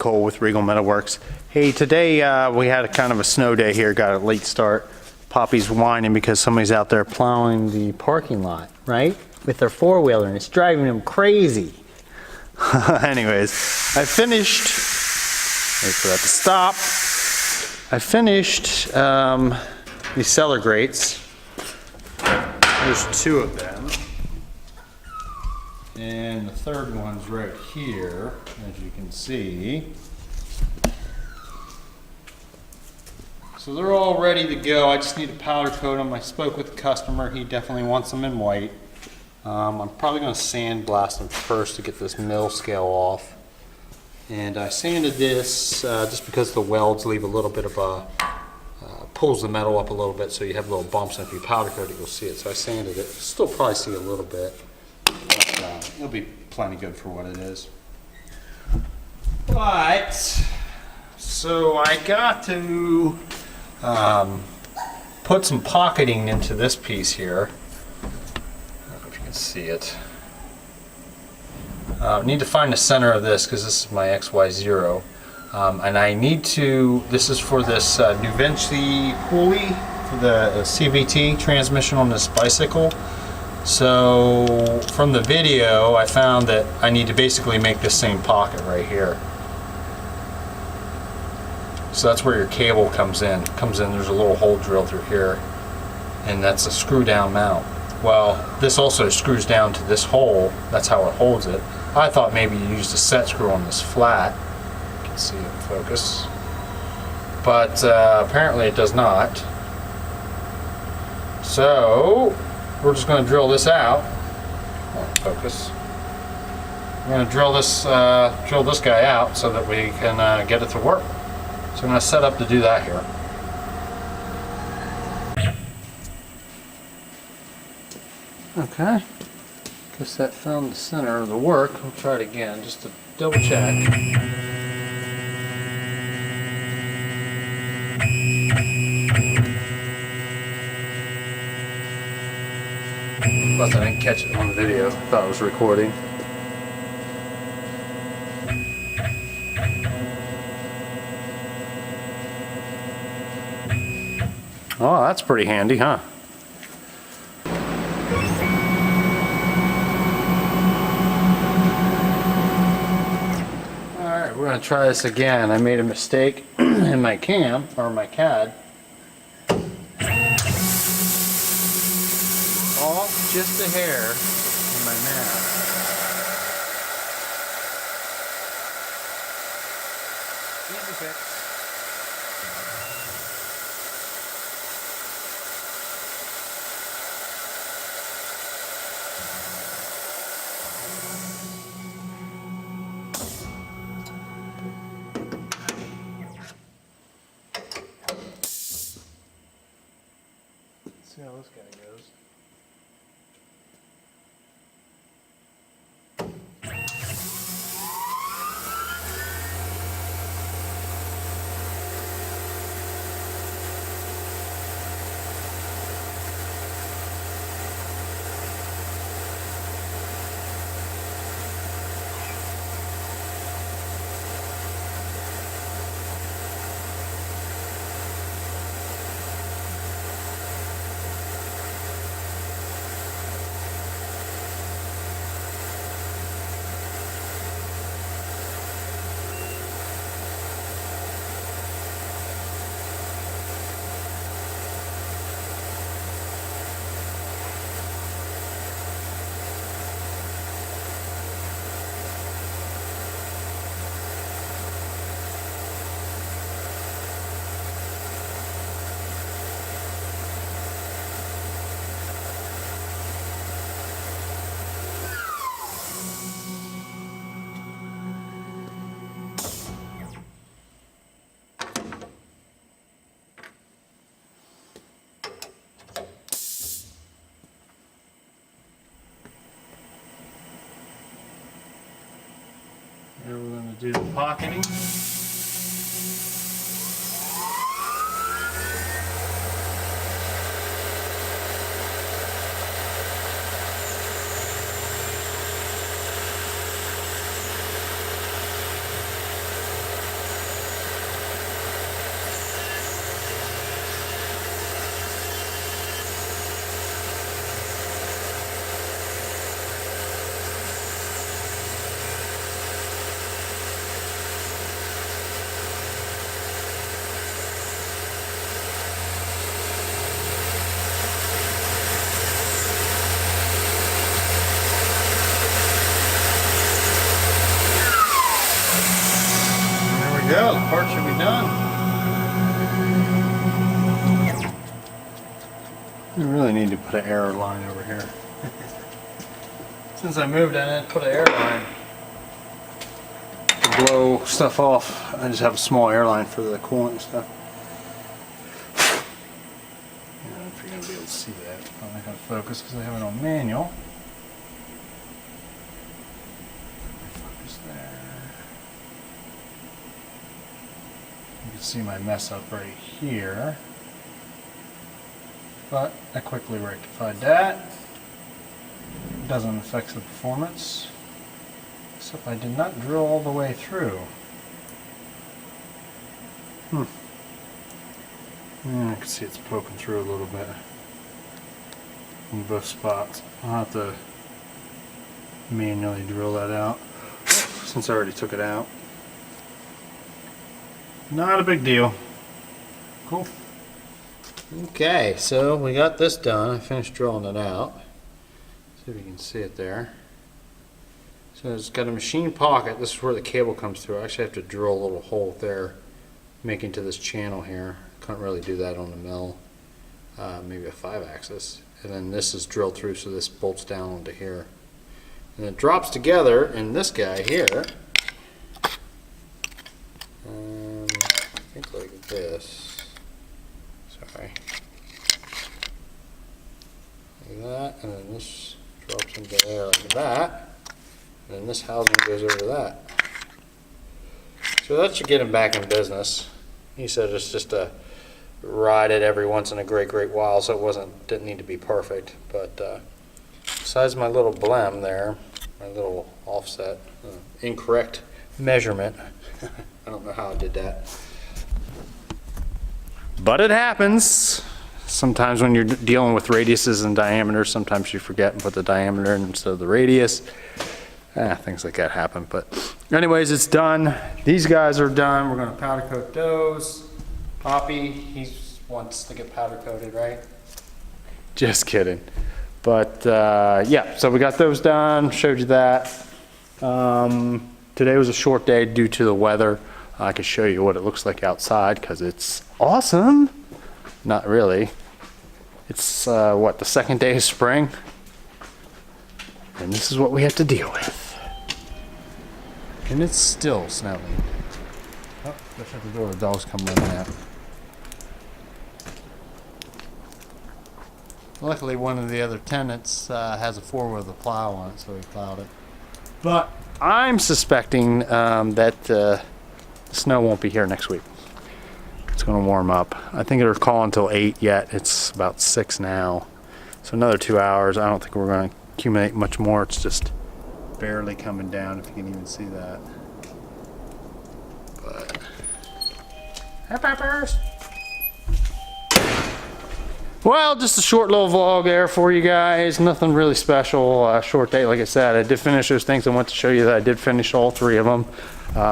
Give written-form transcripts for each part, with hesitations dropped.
Cole with Regal Metalworks. Hey, today we had a kind of a snow day here, got a late start. Poppy's whining because somebody's out there plowing the parking lot, right? With their four-wheeler, and it's driving them crazy. Anyways, I finished, wait for that to stop. I finished these cellar grates. There's two of them. And the third one's right here, as you can see. So they're all ready to go. I just need to powder coat them. I spoke with the customer. He definitely wants them in white. I'm probably going to sandblast them first to get this mill scale off. And I sanded this just because the welds leave a little bit of a, pulls the metal up a little bit, so you have little bumps, and if you powder coat it, you'll see it. So I sanded it. Still probably see a little bit. But, it'll be plenty good for what it is. But, so I got to put some pocketing into this piece here. I don't know if you can see it. Need to find the center of this because this is my XY0. And I need to, this is for this Nuvinci pulley for the CVT transmission on this bicycle. So from the video I found that I need to basically make this same pocket right here. So that's where your cable comes in. There's a little hole drilled through here, and that's a screw down mount. Well, this also screws down to this hole. That's how it holds it. I thought maybe you used a set screw on this flat. You can see it in focus. But apparently it does not. So we're just going to drill this out. Focus. We're going to drill this guy out so that we can get it to work. So I'm going to set up to do that here. Okay. Guess that found the center of the work. We'll try it again just to double check. Plus I didn't catch it on the video. I thought it was recording. Oh, that's pretty handy, huh? Alright, we're going to try this again. I made a mistake in my cam, or my CAD. Off just a hair in my math. Easy fix. See how this guy goes. Now we're going to do the pocketing. go, the part should be done. I really need to put an air line over here. Since I moved, I didn't put an air line to blow stuff off. I just have a small airline for the coolant and stuff. I don't know if you're going to be able to see that. I'm not going to focus because I have it on manual. Focus there. You can see my mess up right here. But I quickly rectified that. It doesn't affect the performance. Except I did not drill all the way through. Yeah, I can see it's poking through a little bit in both spots. I'll have to manually drill that out since I already took it out. Not a big deal. Cool. Okay, so we got this done. I finished drilling it out. See if you can see it there. So it's got a machine pocket. This is where the cable comes through. I actually have to drill a little hole there, making to this channel here. Couldn't really do that on the mill. Maybe a 5-axis. And then this is drilled through, so this bolts down onto here. And it drops together in this guy here. I think like this. Sorry. Like that, and then this drops into there like that. And then this housing goes over that. So that should get him back in business. He said it's just a ride it every once in a great while, so it didn't need to be perfect. But besides my little blem there, my little offset, incorrect measurement. I don't know how I did that. But it happens. Sometimes when you're dealing with radiuses and diameters, sometimes you forget and put the diameter instead of the radius. Things like that happen. But anyways, it's done. These guys are done. We're going to powder coat those. Poppy, he wants to get powder coated, right? Just kidding. But yeah, so we got those done. Showed you that. Today was a short day due to the weather. I could show you what it looks like outside because it's awesome. Not really. It's what, the second day of spring? And this is what we have to deal with. And it's still snowing. Oh, go shut the door, the dogs come running out. Luckily one of the other tenants has a 4-wheel plow on it, so he plowed it. But I'm suspecting that the snow won't be here next week. It's going to warm up. I think they're calling until 8 yet. It's about 6 now. So another 2 hours. I don't think we're going to accumulate much more. It's just barely coming down, if you can even see that. But hi, Peppers. Well, just a short little vlog there for you guys. Nothing really special. Short day, like I said. I did finish those things. I want to show you that I did finish all 3 of them.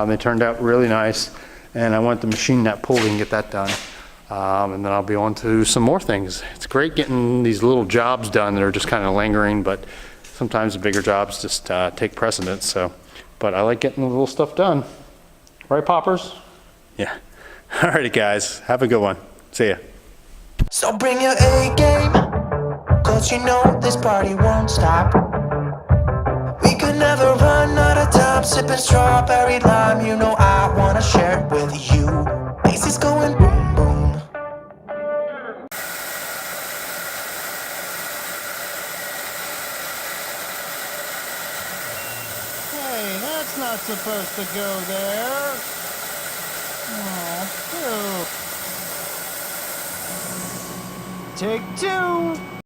They turned out really nice. And I want to machine that pulley and get that done. And then I'll be on to some more things. It's great getting these little jobs done that are just kind of lingering, but sometimes the bigger jobs just take precedence. So, but I like getting the little stuff done. Right, Poppers? Yeah. Alrighty, guys. Have a good one. See ya. So bring your A game, cause you know this party won't stop. We could never run out of time, sipping strawberry lime. You know I wanna share it with you. Bass is going boom boom. Hey, that's not supposed to go there. Oh, dude. Take 2.